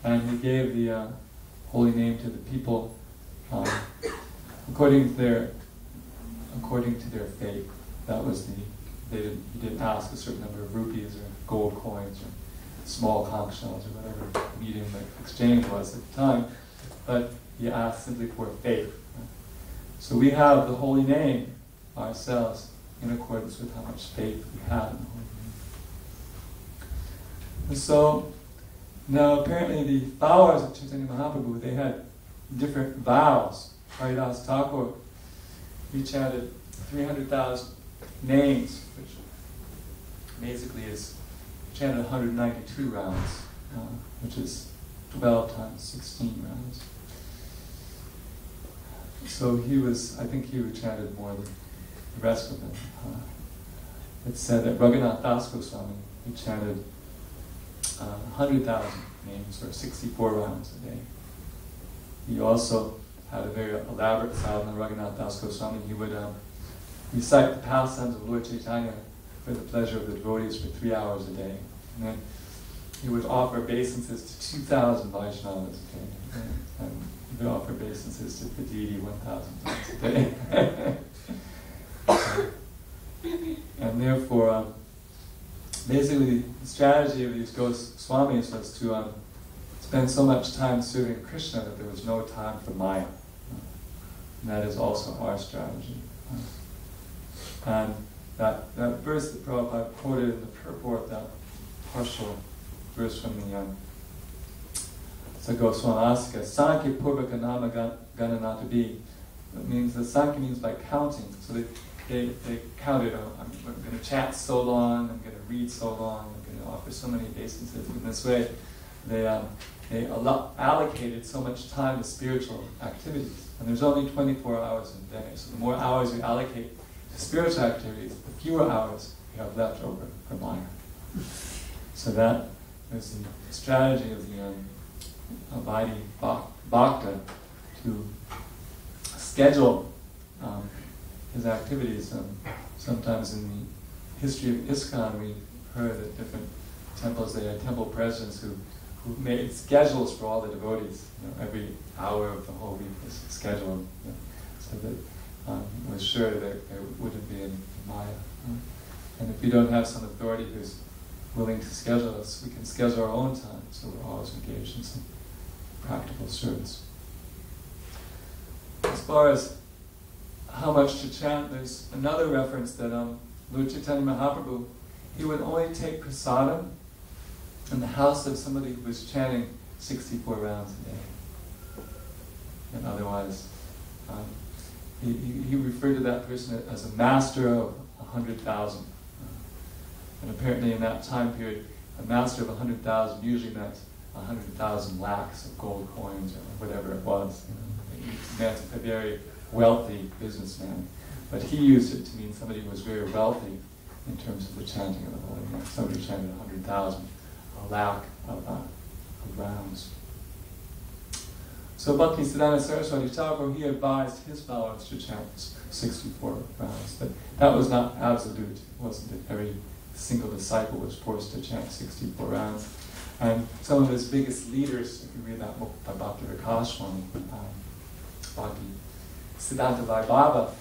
and he gave the holy name to the people according to their faith. That was he didn't ask a certain number of rupees or gold coins or small conch shells or whatever medium the exchange was at the time, but he asked simply for faith. So we have the holy name ourselves in accordance with how much faith we have in the holy name. And so now apparently the followers of Chaitanya Mahaprabhu, they had different vows. Haridas Thakur, he chanted 300,000 names, which basically is chanted 192 rounds, which is 12 times 16 rounds. So I think he chanted more than the rest of them. It's said that Raghunath Das Goswami, he chanted 100,000 names, or 64 rounds a day. He also had a very elaborate sadhana. Raghunath Das Goswami, he would recite the pastimes of Lord Chaitanya for the pleasure of the devotees for 3 hours a day. And then he would offer obeisances to 2,000 Vaishnavas a day. And he would offer obeisances to the deity 1,000 times a day. And therefore, basically, the strategy of these Goswamis was to spend so much time serving Krishna that there was no time for Maya. And that is also our strategy. And that verse that Prabhupada quoted in the purport, that partial verse from the Goswamasika, Sankhya Purvaka Nama Gananatabi. It means that Sankhya means by counting. So they counted, I'm going to chant so long, I'm going to read so long, I'm going to offer so many obeisances. In this way, they allocated so much time to spiritual activities. And there's only 24 hours in a day. So the more hours you allocate to spiritual activities, the fewer hours you have left over for Maya. So that is the strategy of the Vaidhi Bhakta to schedule his activities. Sometimes in the history of ISKCON, we heard that different temples, they had temple presidents who made schedules for all the devotees. Every hour of the whole week was scheduled, so that it was sure that there wouldn't be any Maya. And if we don't have some authority who's willing to schedule us, we can schedule our own time, so we're always engaged in some practical service. As far as how much to chant, there's another reference that Lord Chaitanya Mahaprabhu, he would only take prasadam in the house of somebody who was chanting 64 rounds a day. And otherwise, he referred to that person as a master of 100,000. And apparently in that time period, a master of 100,000 usually meant 100,000 lakhs of gold coins or whatever it was. It meant a very wealthy businessman. But he used it to mean somebody who was very wealthy in terms of the chanting of the holy name. Somebody who chanted 100,000, a lakh of rounds. So Bhaktisiddhanta Saraswati Thakur, he advised his followers to chant 64 rounds. But that was not absolute. It wasn't that every single disciple was forced to chant 64 rounds. And some of his biggest leaders, if you read that book by Bhakti Rakashwani, Bhaktisiddhanta Vaibhava,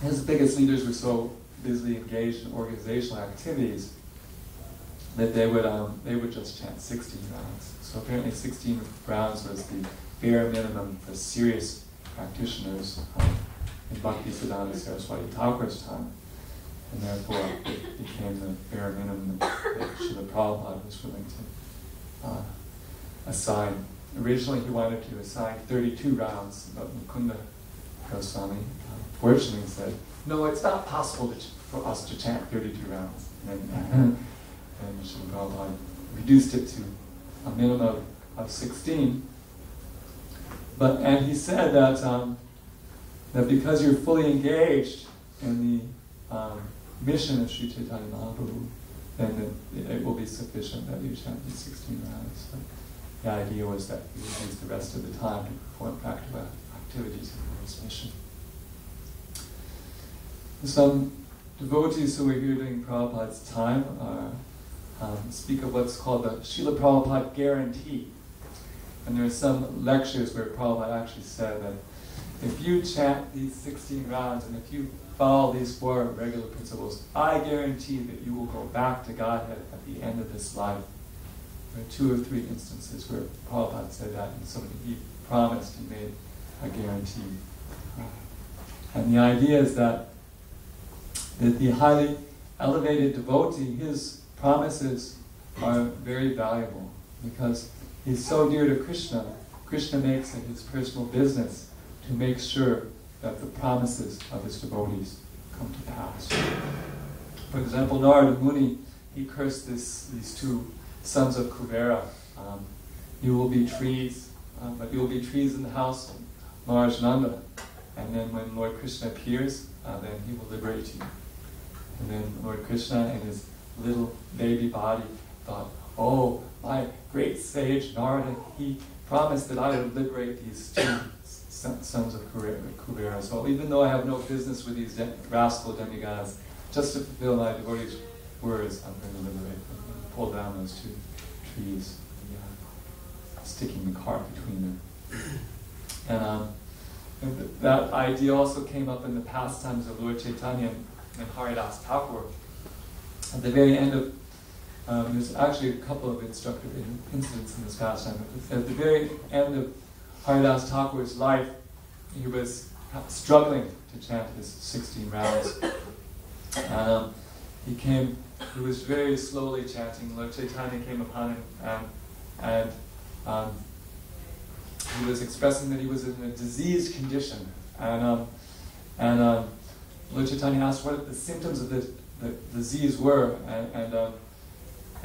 his biggest leaders were so busily engaged in organizational activities that they would just chant 16 rounds. So apparently 16 rounds was the bare minimum for serious practitioners in Bhaktisiddhanta Saraswati Thakur's time. And therefore it became the bare minimum that Srila Prabhupada was willing to assign. Originally he wanted to assign 32 rounds, but Mukunda Goswami fortunately said, no, it's not possible for us to chant 32 rounds. And Srila Prabhupada reduced it to a minimum of 16. And he said that that because you're fully engaged in the mission of Sri Chaitanya Mahaprabhu, then it will be sufficient that you chant these 16 rounds. So the idea was that you would use the rest of the time to perform practical activities in his mission. Some devotees who were here during Prabhupada's time speak of what's called the Srila Prabhupada guarantee. And there are some lectures where Prabhupada actually said that if you chant these 16 rounds and if you follow these 4 regular principles, I guarantee that you will go back to Godhead at the end of this life. There are 2 or 3 instances where Prabhupada said that, and so he promised, he made a guarantee. And the idea is that the highly elevated devotee, his promises are very valuable because he's so dear to Krishna. Krishna makes it his personal business to make sure that the promises of his devotees come to pass. For example, Narada Muni, he cursed these 2 sons of Kuvera. You will be trees, but you will be trees in the house of Maharaj Nanda. And then when Lord Krishna appears, then he will liberate you. And then Lord Krishna in his little baby body thought, oh, my great sage Narada, he promised that I would liberate these 2 sons of Kuvera. So even though I have no business with these rascal demigods, just to fulfill my devotees' words, I'm going to liberate them. And pull down those 2 trees, sticking the cart between them. And that idea also came up in the pastimes of Lord Chaitanya and Haridas Thakur. At the very end of, there's actually a couple of instructive incidents in this pastime. At the very end of Haridas Thakur's life, he was struggling to chant his 16 rounds. And he was very slowly chanting. Lord Chaitanya came upon him and he was expressing that he was in a diseased condition. And Lord Chaitanya asked what the symptoms of the disease were. And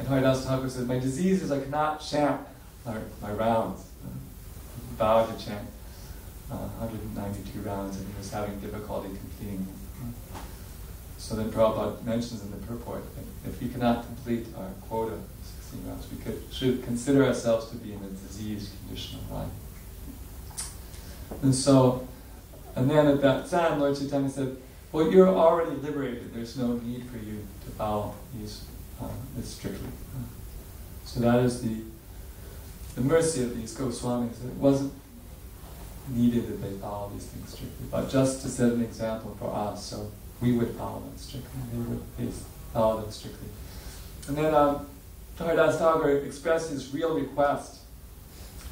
Haridas Thakur said, my disease is I cannot chant my rounds. He vowed to chant 192 rounds, and he was having difficulty completing them. So then Prabhupada mentions in the purport that if we cannot complete our quota of 16 rounds, we should consider ourselves to be in a diseased condition of life. And then at that time, Lord Chaitanya said, well, you're already liberated. There's no need for you to follow this strictly. So that is the mercy of these Goswamis. It wasn't needed that they follow these things strictly, but just to set an example for us, so we would follow them strictly. They follow them strictly. And then Haridas Thakur expressed his real request.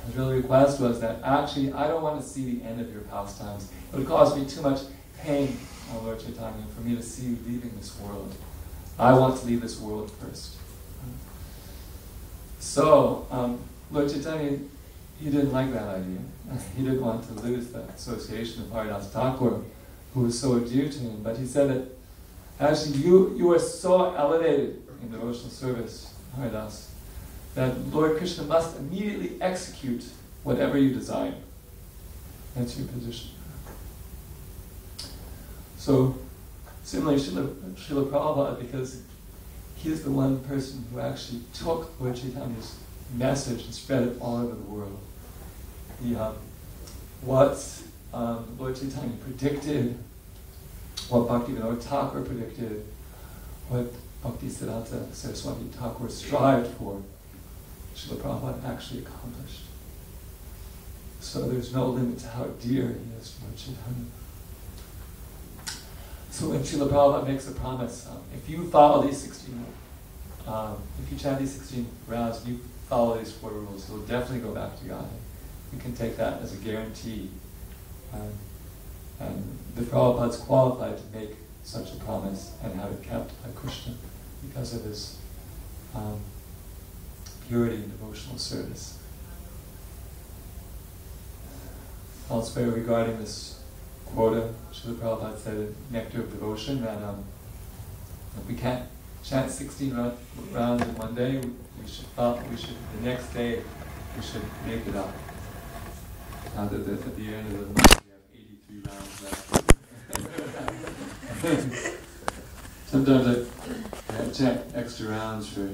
His real request was that actually I don't want to see the end of your pastimes. It would cause me too much pain, Lord Chaitanya, for me to see you leaving this world. I want to leave this world first. So, Lord Chaitanya, he didn't like that idea. He didn't want to lose the association of Haridas Thakur, who was so dear to him. But he said that actually you are so elevated in devotional service, Haridas, that Lord Krishna must immediately execute whatever you desire. That's your position. So, similarly, Srila Prabhupada, because he's the one person who actually took Lord Chaitanya's message and spread it all over the world. What Lord Chaitanya predicted, what Bhaktivinoda Thakur predicted, what Bhaktisiddhanta Saraswati Thakur strived for, Srila Prabhupada actually accomplished. So there's no limit to how dear he is to Lord Chaitanya. So when Srila Prabhupada makes a promise, if you follow these 16, if you chant these 16 rounds, you follow these 4 rules, you'll definitely go back to Godhead. You can take that as a guarantee. And the Prabhupada's qualified to make such a promise and have it kept by Krishna because of his purity and devotional service. Elsewhere regarding this quota, Srila Prabhupada said in Nectar of Devotion that if we can't chant 16 rounds in one day, the next day we should make it up. At the end of the month we have 83 rounds left. Sometimes I chant extra rounds for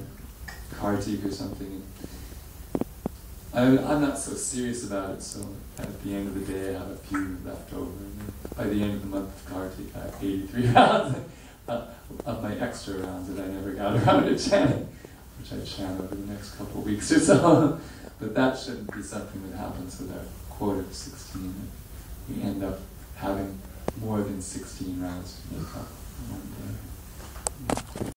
Kartik or something. I'm not so serious about it, so at the end of the day I have a few left over. And by the end of the month of Kartik I have 83 rounds of my extra rounds that I never got around to chanting, which I chant over the next couple of weeks or so. But that shouldn't be something that happens with our quota of 16. We end up having more than 16 rounds to make up one day.